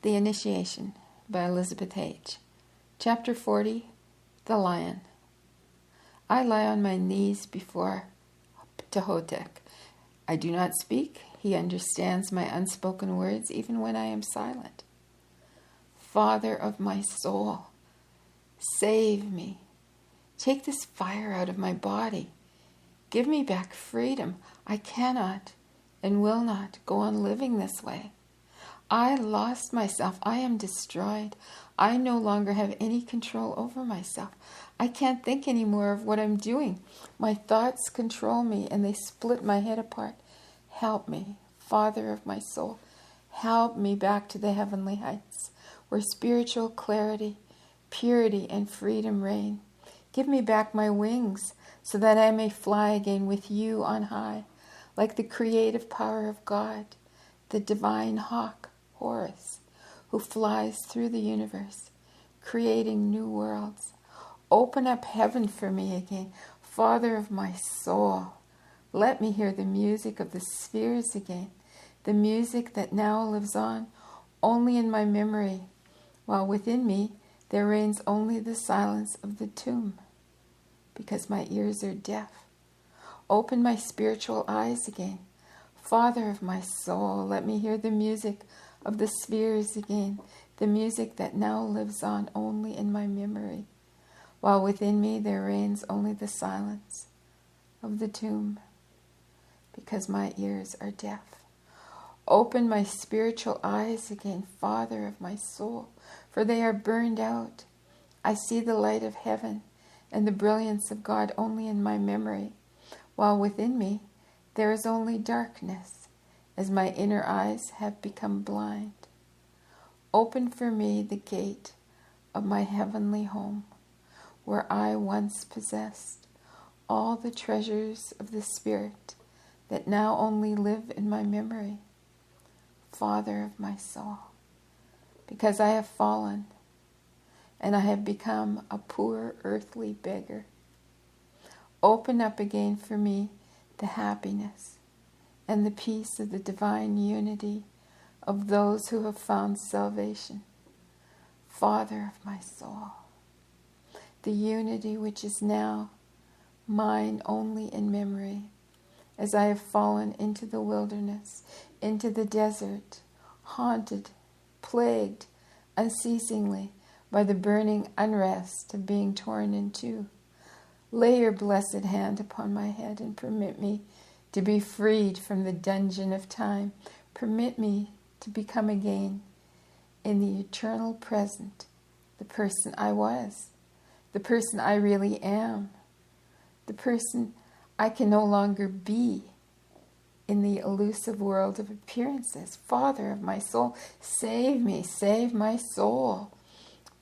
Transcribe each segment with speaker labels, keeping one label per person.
Speaker 1: The Initiation by Elisabeth Haich. Chapter 40, The Lion. I lie on my knees before Ptahhotep. I do not speak. He understands my unspoken words even when I am silent. Father of my soul, save me. Take this fire out of my body. Give me back freedom. I cannot and will not go on living this way. I lost myself. I am destroyed. I no longer have any control over myself. I can't think anymore of what I'm doing. My thoughts control me and they split my head apart. Help me, Father of my soul. Help me back to the heavenly heights where spiritual clarity, purity, and freedom reign. Give me back my wings so that I may fly again with you on high, like the creative power of God, the divine hawk, Horus, who flies through the universe, creating new worlds. Open up heaven for me again, Father of my soul. Let me hear the music of the spheres again, the music that now lives on only in my memory, while within me there reigns only the silence of the tomb, because my ears are deaf. Open my spiritual eyes again, Father of my soul. Let me hear the music of the spheres again, the music that now lives on only in my memory, while within me there reigns only the silence of the tomb, because my ears are deaf. Open my spiritual eyes again, Father of my soul, for they are burned out. I see the light of heaven and the brilliance of God only in my memory, while within me there is only darkness, as my inner eyes have become blind. Open for me the gate of my heavenly home, where I once possessed all the treasures of the Spirit that now only live in my memory. Father of my soul, because I have fallen and I have become a poor earthly beggar. Open up again for me the happiness and the peace of the divine unity of those who have found salvation. Father of my soul, the unity which is now mine only in memory, as I have fallen into the wilderness, into the desert, haunted, plagued unceasingly by the burning unrest of being torn in two. Lay your blessed hand upon my head and permit me to be freed from the dungeon of time. Permit me to become again in the eternal present the person I was, the person I really am, the person I can no longer be in the elusive world of appearances. Father of my soul, save me, save my soul.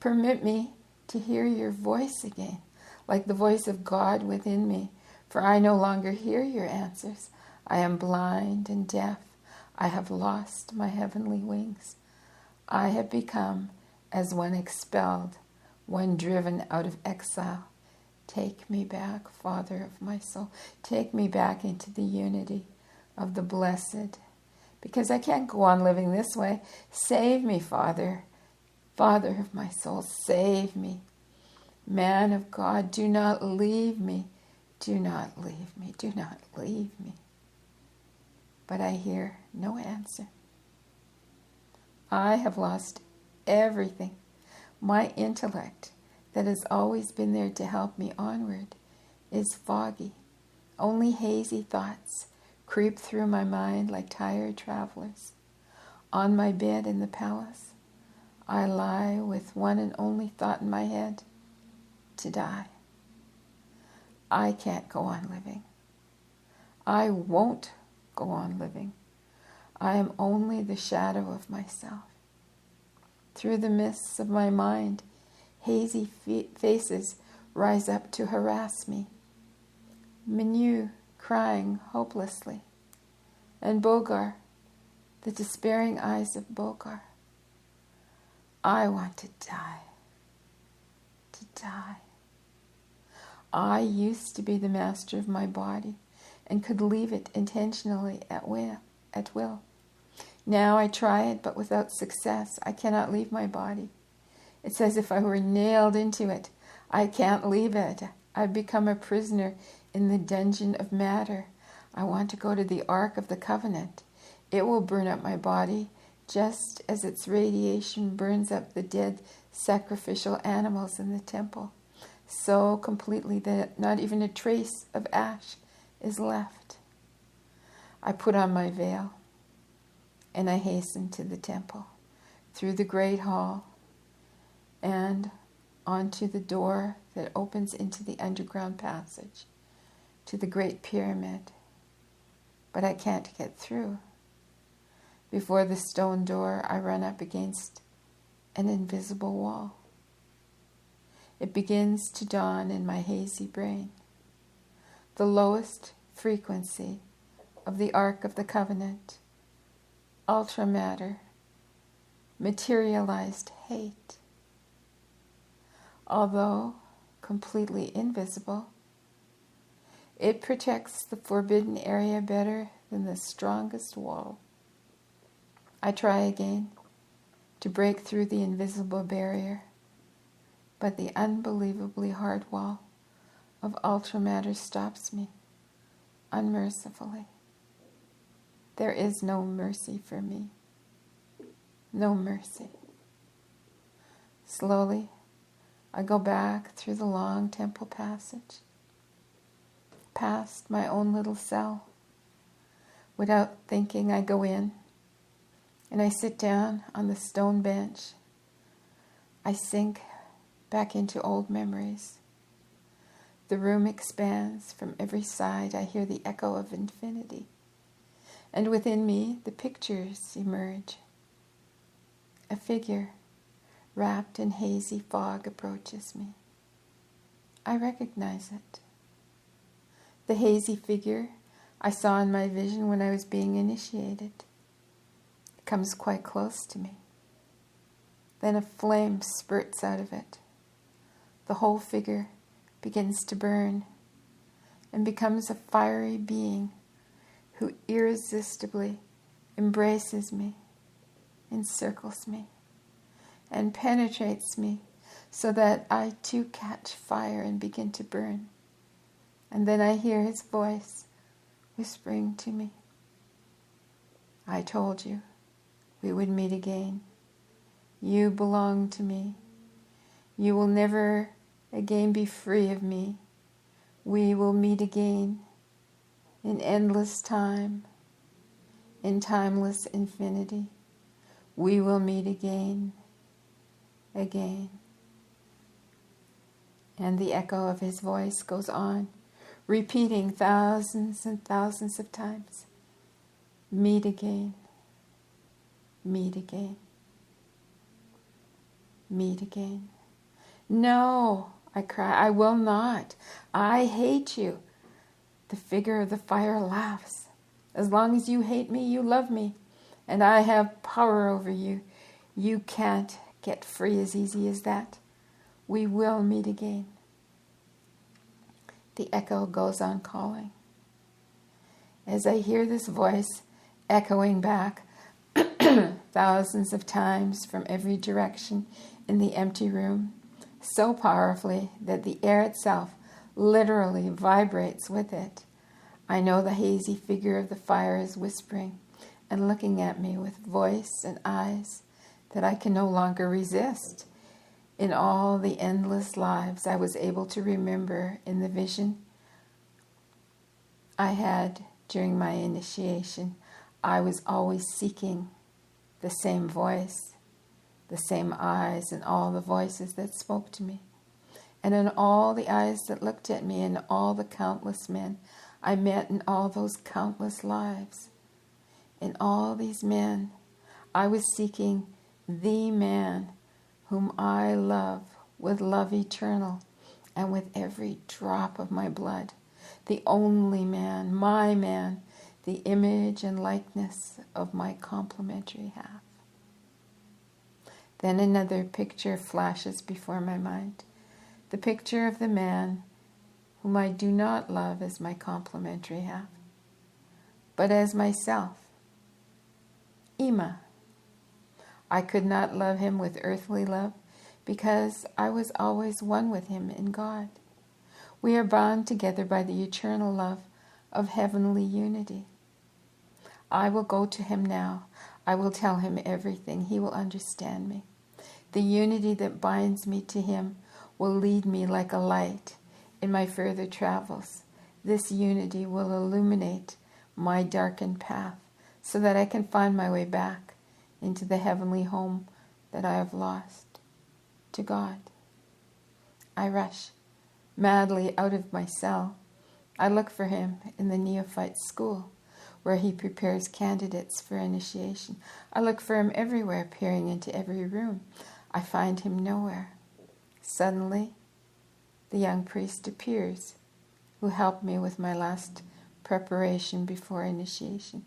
Speaker 1: Permit me to hear your voice again, like the voice of God within me, for I no longer hear your answers. I am blind and deaf. I have lost my heavenly wings. I have become as one expelled, one driven out of exile. Take me back, Father of my soul. Take me back into the unity of the blessed, because I can't go on living this way. Save me, Father. Father of my soul, save me. Man of God, do not leave me. Do not leave me. Do not leave me. But I hear no answer. I have lost everything. My intellect, that has always been there to help me onward, is foggy. Only hazy thoughts creep through my mind like tired travelers. On my bed in the palace, I lie with one and only thought in my head: to die. I can't go on living. I won't go on living. I am only the shadow of myself. Through the mists of my mind, hazy faces rise up to harass me. Menu crying hopelessly, and Bogar, the despairing eyes of Bogar. I want to die. To die. I used to be the master of my body and could leave it intentionally at will. Now I try it, but without success. I cannot leave my body. It's as if I were nailed into it. I can't leave it. I've become a prisoner in the dungeon of matter. I want to go to the Ark of the Covenant. It will burn up my body, just as its radiation burns up the dead sacrificial animals in the temple, so completely that not even a trace of ash is left. I put on my veil, and I hasten to the temple, through the great hall, and onto the door that opens into the underground passage, to the Great Pyramid. But I can't get through. Before the stone door, I run up against an invisible wall. It begins to dawn in my hazy brain. The lowest frequency of the Ark of the Covenant, ultramatter, materialized hate. Although completely invisible, it protects the forbidden area better than the strongest wall. I try again to break through the invisible barrier, but the unbelievably hard wall of ultramatter stops me unmercifully. There is no mercy for me. No mercy. Slowly, I go back through the long temple passage, past my own little cell. Without thinking, I go in, and I sit down on the stone bench. I sink back into old memories. The room expands from every side. I hear the echo of infinity. And within me, the pictures emerge. A figure wrapped in hazy fog approaches me. I recognize it. The hazy figure I saw in my vision when I was being initiated. It comes quite close to me. Then a flame spurts out of it. The whole figure begins to burn and becomes a fiery being who irresistibly embraces me, encircles me, and penetrates me so that I too catch fire and begin to burn. And then I hear his voice whispering to me, "I told you we would meet again. You belong to me. You will never again be free of me. We will meet again in endless time, in timeless infinity. We will meet again, again." And the echo of his voice goes on, repeating thousands and thousands of times. Meet again, meet again, meet again. "No," I cry, "I will not. I hate you." The figure of the fire laughs. "As long as you hate me, you love me, and I have power over you. You can't get free as easy as that. We will meet again." The echo goes on calling. As I hear this voice echoing back thousands of times from every direction in the empty room, so powerfully that the air itself literally vibrates with it, I know the hazy figure of the fire is whispering and looking at me with voice and eyes that I can no longer resist. In all the endless lives I was able to remember in the vision I had during my initiation, I was always seeking the same voice, the same eyes, and all the voices that spoke to me. And in all the eyes that looked at me, and all the countless men I met in all those countless lives, in all these men, I was seeking the man whom I love with love eternal and with every drop of my blood, the only man, my man, the image and likeness of my complementary half. Then another picture flashes before my mind, the picture of the man whom I do not love as my complementary half, but as myself. Ima. I could not love him with earthly love because I was always one with him in God. We are bound together by the eternal love of heavenly unity. I will go to him now. I will tell him everything. He will understand me. The unity that binds me to him will lead me like a light in my further travels. This unity will illuminate my darkened path so that I can find my way back into the heavenly home that I have lost, to God. I rush madly out of my cell. I look for him in the neophyte school where he prepares candidates for initiation. I look for him everywhere, peering into every room. I find him nowhere. Suddenly, the young priest appears, who helped me with my last preparation before initiation.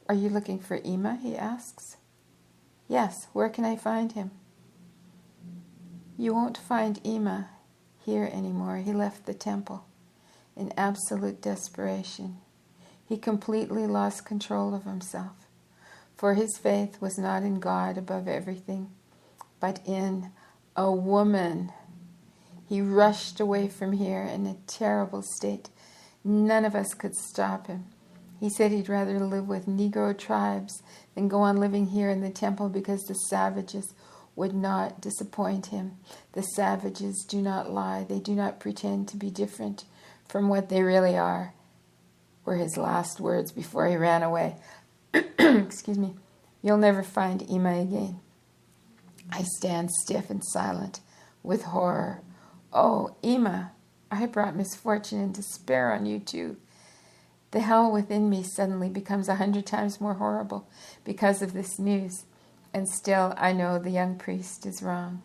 Speaker 1: Are you looking for Ima? He asks. Yes, where can I find him? You won't find Ima here anymore. He left the temple in absolute desperation. He completely lost control of himself, for his faith was not in God above everything, but in a woman. He rushed away from here in a terrible state. None of us could stop him. He said he'd rather live with Negro tribes than go on living here in the temple because the savages would not disappoint him. The savages do not lie. They do not pretend to be different from what they really are, were his last words before he ran away. Excuse me. You'll never find Ima again. I stand stiff and silent with horror. Oh, Ima, I brought misfortune and despair on you too. The hell within me suddenly becomes 100 times more horrible because of this news. And still I know the young priest is wrong.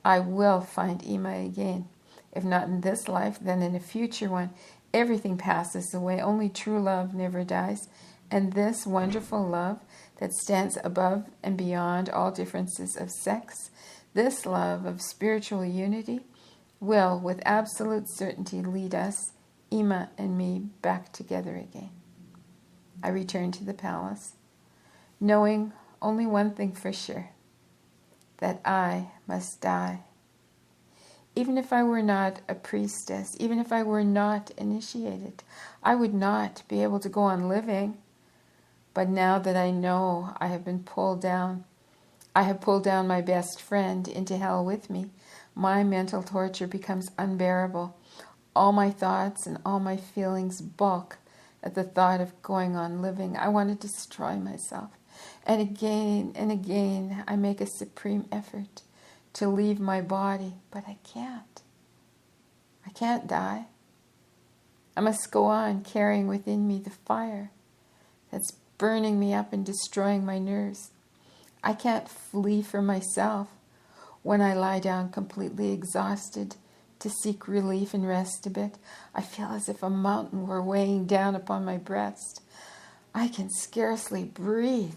Speaker 1: I will find Ima again. If not in this life, then in a future one. Everything passes away. Only true love never dies. And this wonderful love that stands above and beyond all differences of sex, this love of spiritual unity, will with absolute certainty lead us, Ima and me, back together again. I return to the palace, knowing only one thing for sure, that I must die. Even if I were not a priestess, even if I were not initiated, I would not be able to go on living. But now that I know I have been pulled down, I have pulled down my best friend into hell with me, my mental torture becomes unbearable. All my thoughts and all my feelings balk at the thought of going on living. I want to destroy myself. And again, I make a supreme effort to leave my body, but I can't. I can't die. I must go on carrying within me the fire that's burning me up and destroying my nerves. I can't flee from myself when I lie down completely exhausted to seek relief and rest a bit. I feel as if a mountain were weighing down upon my breast. I can scarcely breathe.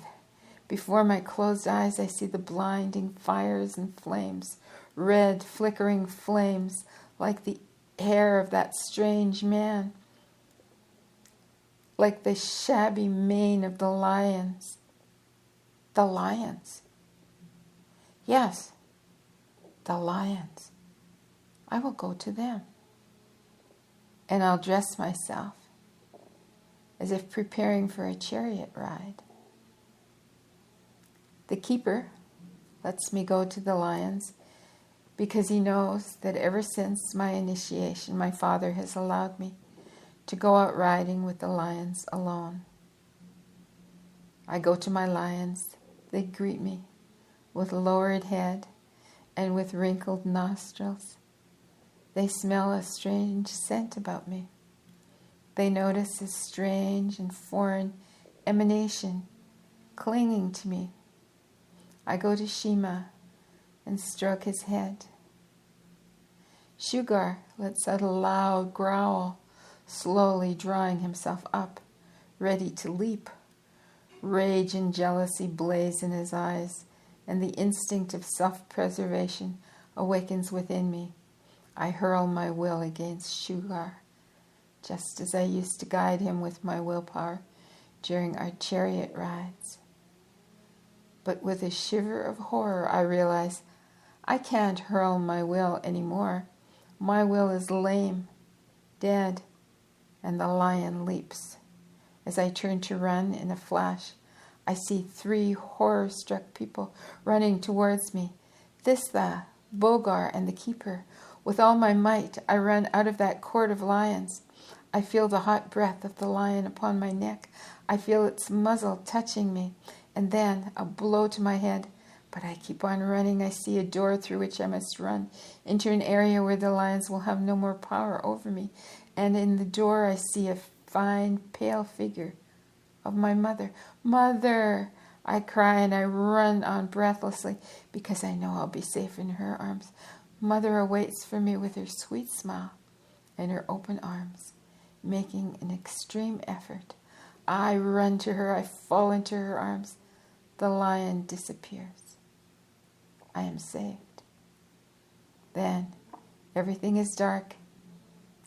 Speaker 1: Before my closed eyes, I see the blinding fires and flames, red, flickering flames, like the hair of that strange man, like the shabby mane of the lions. The lions. Yes, the lions. I will go to them. And I'll dress myself as if preparing for a chariot ride. The keeper lets me go to the lions because he knows that ever since my initiation, my father has allowed me to go out riding with the lions alone. I go to my lions. They greet me with lowered head and with wrinkled nostrils. They smell a strange scent about me. They notice a strange and foreign emanation clinging to me. I go to Shima and stroke his head. Shugar lets out a loud growl, slowly drawing himself up, ready to leap. Rage and jealousy blaze in his eyes, and the instinct of self-preservation awakens within me. I hurl my will against Shugar, just as I used to guide him with my willpower during our chariot rides. But with a shiver of horror, I realize I can't hurl my will anymore. My will is lame, dead, and the lion leaps. As I turn to run in a flash, I see 3 horror-struck people running towards me. Thistha, Bogar, and the keeper. With all my might, I run out of that court of lions. I feel the hot breath of the lion upon my neck. I feel its muzzle touching me, and then a blow to my head. But I keep on running. I see a door through which I must run into an area where the lions will have no more power over me. And in the door I see a fine, pale figure of my mother. Mother! I cry and I run on breathlessly because I know I'll be safe in her arms. Mother awaits for me with her sweet smile and her open arms, making an extreme effort. I run to her. I fall into her arms. The lion disappears. I am saved. Then everything is dark,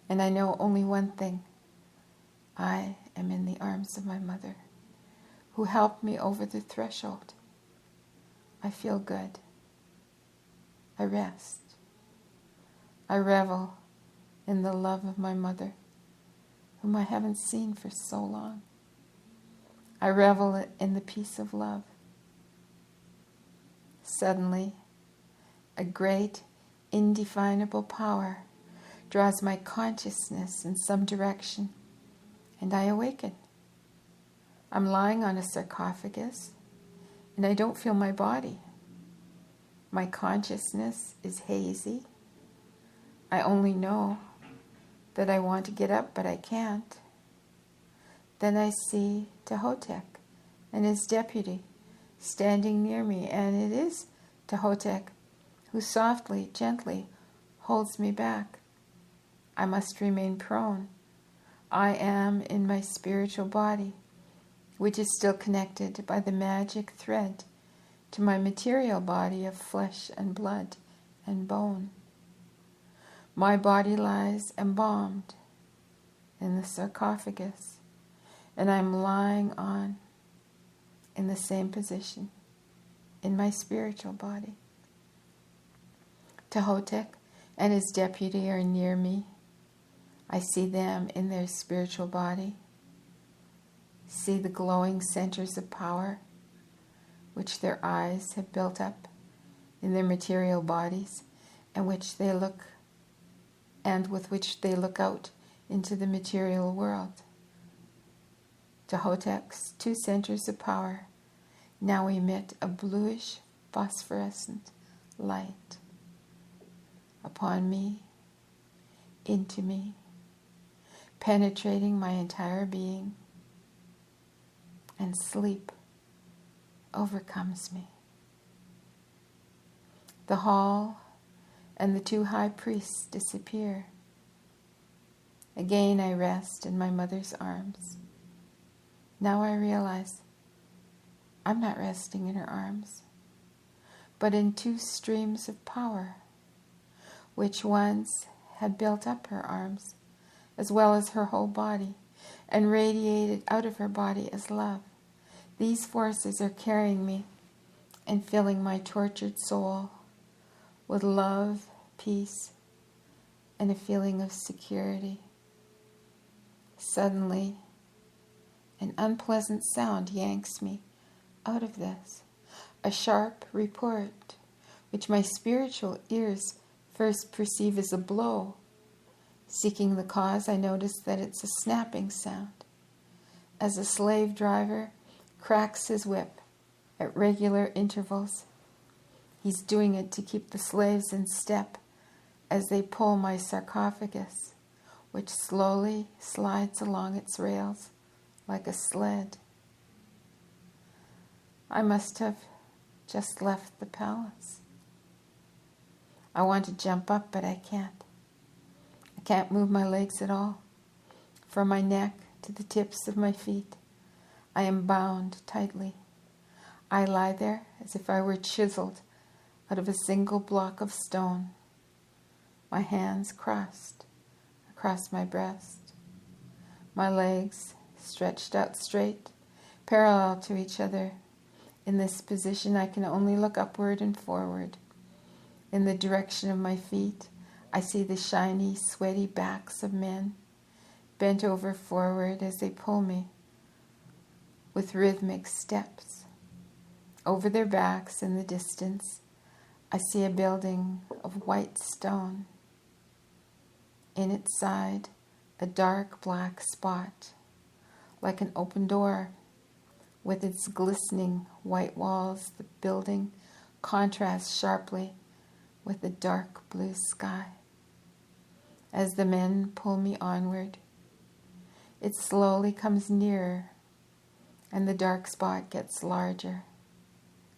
Speaker 1: and I know only one thing. I am in the arms of my mother, who helped me over the threshold. I feel good. I rest. I revel in the love of my mother, whom I haven't seen for so long. I revel in the peace of love. Suddenly, a great, indefinable power draws my consciousness in some direction, and I awaken. I'm lying on a sarcophagus, and I don't feel my body. My consciousness is hazy. I only know that I want to get up, but I can't. Then I see Ptahhotep and his deputy standing near me, and it is Ptahhotep who softly, gently holds me back. I must remain prone. I am in my spiritual body, which is still connected by the magic thread to my material body of flesh and blood and bone. My body lies embalmed in the sarcophagus, and I'm lying on in the same position in my spiritual body. Ptahhotep and his deputy are near me. I see them in their spiritual body, see the glowing centers of power which their eyes have built up in their material bodies, and with which they look out into the material world. Ptahhotep's 2 centers of power now emit a bluish phosphorescent light upon me, into me, penetrating my entire being, and sleep overcomes me. The hall and the 2 high priests disappear. Again I rest in my mother's arms. Now I realize I'm not resting in her arms, but in 2 streams of power, which once had built up her arms, as well as her whole body, and radiated out of her body as love. These forces are carrying me and filling my tortured soul with love, peace, and a feeling of security. Suddenly, an unpleasant sound yanks me out of this, a sharp report, which my spiritual ears first perceive as a blow. Seeking the cause, I notice that it's a snapping sound, as a slave driver cracks his whip at regular intervals. He's doing it to keep the slaves in step as they pull my sarcophagus, which slowly slides along its rails like a sled. I must have just left the palace. I want to jump up, but I can't. I can't move my legs at all. From my neck to the tips of my feet, I am bound tightly. I lie there as if I were chiseled out of a single block of stone, my hands crossed across my breast, my legs stretched out straight parallel to each other. In this position, I can only look upward and forward. In the direction of my feet, I see the shiny, sweaty backs of men, bent over forward as they pull me with rhythmic steps. Over their backs in the distance, I see a building of white stone. In its side, a dark black spot, like an open door. With its glistening white walls, the building contrasts sharply with the dark blue sky. As the men pull me onward, it slowly comes nearer, and the dark spot gets larger.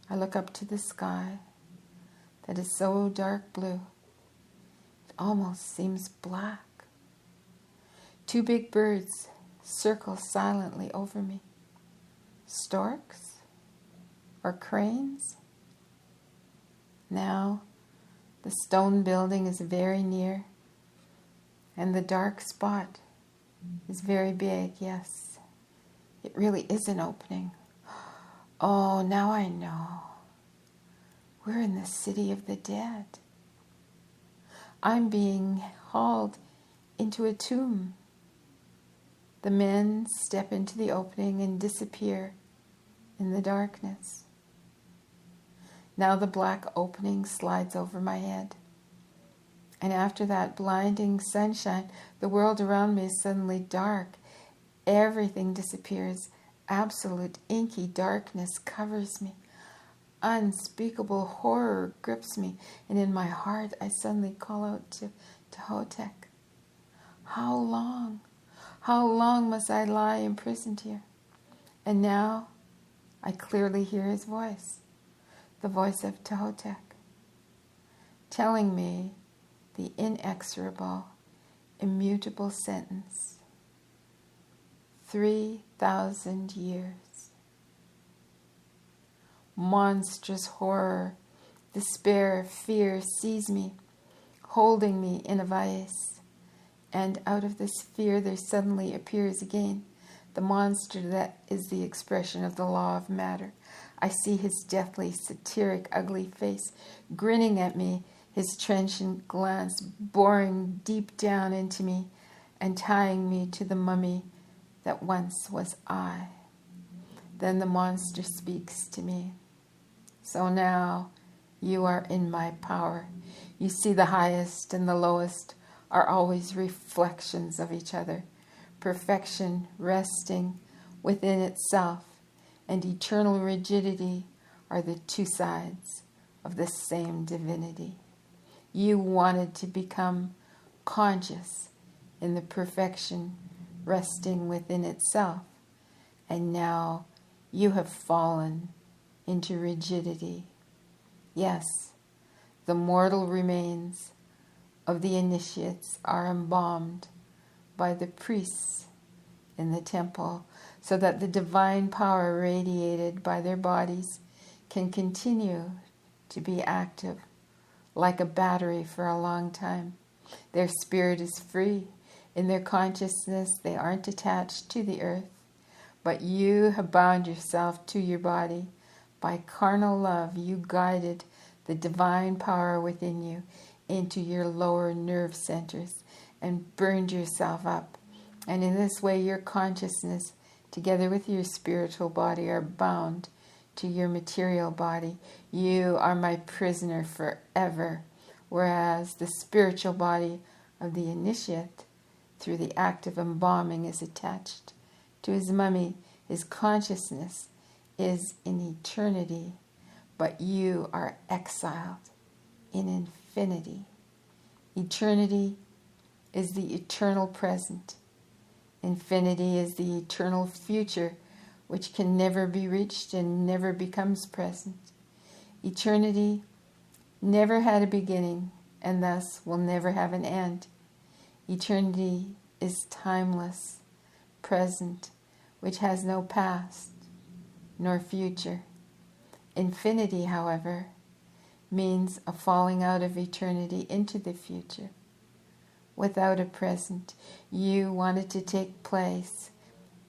Speaker 1: I look up to the sky that is so dark blue, it almost seems black. 2 big birds circle silently over me. Storks or cranes? Now the stone building is very near, and the dark spot is very big. Yes, it really is an opening. Oh, now I know. We're in the city of the dead. I'm being hauled into a tomb. The men step into the opening and disappear in the darkness. Now the black opening slides over my head. And after that blinding sunshine, the world around me is suddenly dark. Everything disappears. Absolute inky darkness covers me. Unspeakable horror grips me. And in my heart, I suddenly call out to Ptahhotep. How long? How long must I lie imprisoned here? And now I clearly hear his voice, the voice of Ptahhotep, telling me the inexorable, immutable sentence. 3,000 years. Monstrous horror, despair, fear seize me, holding me in a vice. And out of this fear there suddenly appears again the monster that is the expression of the law of matter. I see his deathly, satiric, ugly face grinning at me, his trenchant glance boring deep down into me and tying me to the mummy that once was I. Then the monster speaks to me. So now you are in my power. You see, the highest and the lowest are always reflections of each other. Perfection resting within itself and eternal rigidity are the 2 sides of the same divinity. You wanted to become conscious in the perfection resting within itself, and now you have fallen into rigidity. Yes, the mortal remains of the initiates are embalmed by the priests in the temple, so that the divine power radiated by their bodies can continue to be active like a battery for a long time. Their spirit is free. In their consciousness, they aren't attached to the earth, but you have bound yourself to your body. By carnal love, you guided the divine power within you into your lower nerve centers and burned yourself up. And in this way, your consciousness, together with your spiritual body, are bound to your material body. You are my prisoner forever, whereas the spiritual body of the initiate, through the act of embalming, is attached to his mummy. His consciousness is in eternity, but you are exiled in infinity. Eternity is the eternal present. Infinity is the eternal future, which can never be reached and never becomes present. Eternity never had a beginning and thus will never have an end. Eternity is timeless, present, which has no past nor future. Infinity, however, means a falling out of eternity into the future. Without a present, you wanted to take place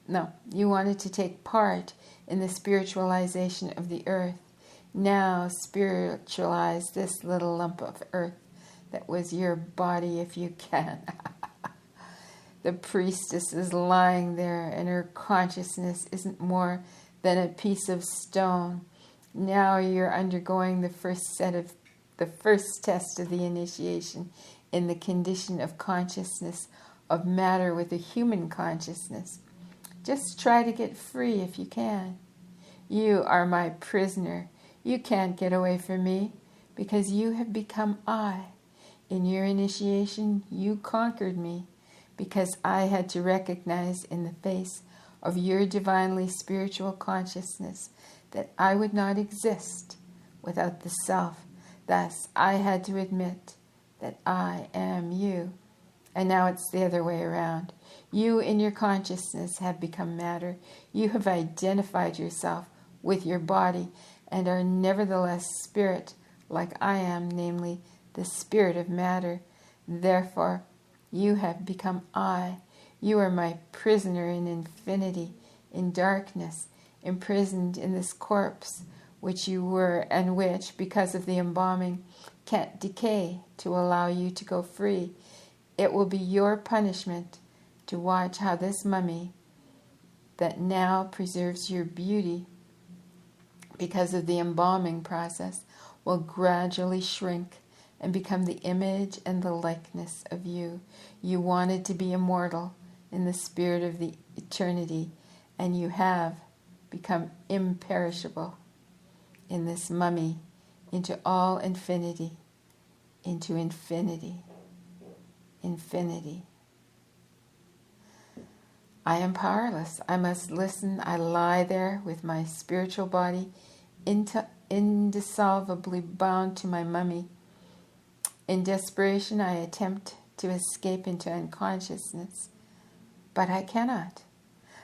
Speaker 1: No, you wanted to take part in the spiritualization of the earth. Now spiritualize this little lump of earth that was your body if you can. The priestess is lying there, and her consciousness isn't more than a piece of stone. Now you're undergoing the first test of the initiation in the condition of consciousness of matter with a human consciousness. Just try to get free if you can. You are my prisoner. You can't get away from me because you have become I. In your initiation, you conquered me because I had to recognize in the face of your divinely spiritual consciousness that I would not exist without the self. Thus, I had to admit that I am you. And now it's the other way around. You in your consciousness have become matter. You have identified yourself with your body and are nevertheless spirit, like I am, namely the spirit of matter. Therefore, you have become I. You are my prisoner in infinity, in darkness, imprisoned in this corpse which you were and which, because of the embalming, can't decay to allow you to go free. It will be your punishment to watch how this mummy that now preserves your beauty because of the embalming process will gradually shrink and become the image and the likeness of you. You wanted to be immortal in the spirit of the eternity, and you have become imperishable in this mummy into all infinity, into infinity, infinity. I am powerless. I must listen. I lie there with my spiritual body indissolubly bound to my mummy. In desperation, I attempt to escape into unconsciousness, but I cannot.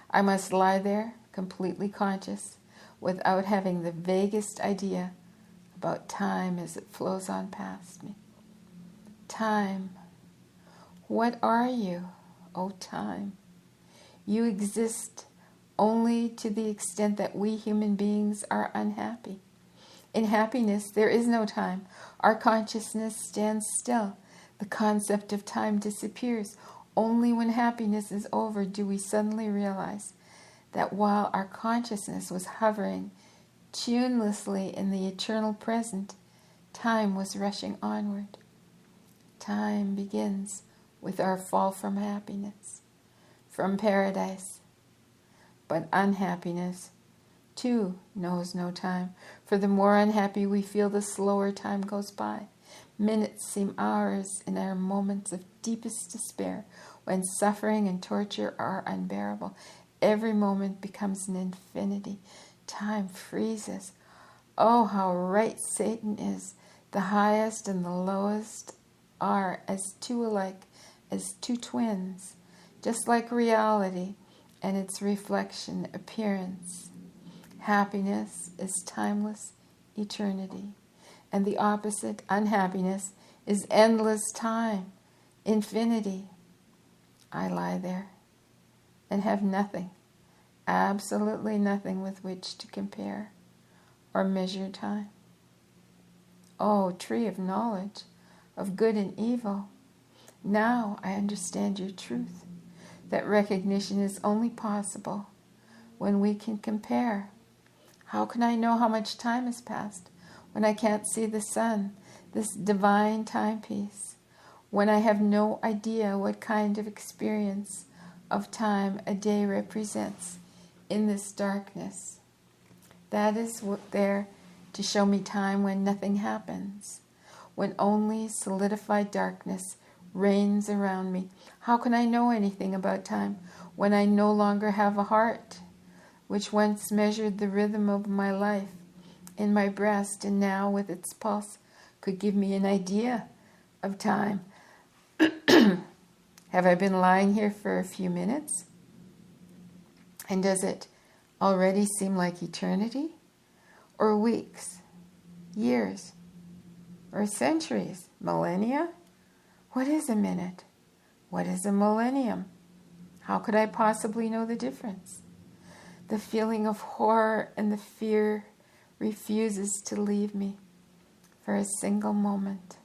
Speaker 1: I must lie there completely conscious without having the vaguest idea about time as it flows on past me. Time. What are you, O time? You exist only to the extent that we human beings are unhappy. In happiness, there is no time. Our consciousness stands still. The concept of time disappears. Only when happiness is over do we suddenly realize that while our consciousness was hovering tunelessly in the eternal present, time was rushing onward. Time begins with our fall from happiness, from paradise. But unhappiness, too, knows no time, for the more unhappy we feel, the slower time goes by. Minutes seem hours in our moments of deepest despair, when suffering and torture are unbearable. Every moment becomes an infinity. Time freezes. Oh, how right Satan is. The highest and the lowest are as two alike, as two twins, just like reality and its reflection, appearance. Happiness is timeless eternity, and the opposite, unhappiness, is endless time, infinity. I lie there and have nothing, absolutely nothing with which to compare or measure time. Oh, tree of knowledge, of good and evil, now I understand your truth, that recognition is only possible when we can compare. How can I know how much time has passed when I can't see the sun, this divine timepiece, when I have no idea what kind of experience of time a day represents in this darkness? That is there to show me time when nothing happens, when only solidified darkness reigns around me. How can I know anything about time when I no longer have a heart, which once measured the rhythm of my life in my breast, and now with its pulse could give me an idea of time? Have I been lying here for a few minutes? And does it already seem like eternity? Or weeks, years, or centuries, millennia? What is a minute? What is a millennium? How could I possibly know the difference? The feeling of horror and the fear refuses to leave me for a single moment.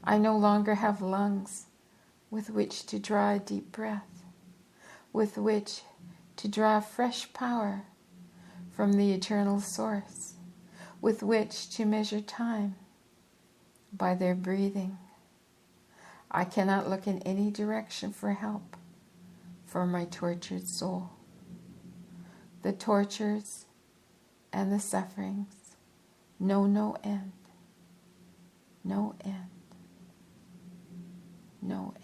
Speaker 1: I no longer have lungs with which to draw a deep breath, with which to draw fresh power from the eternal source, with which to measure time by their breathing. I cannot look in any direction for help for my tortured soul. The tortures and the sufferings know no end, no end, no end.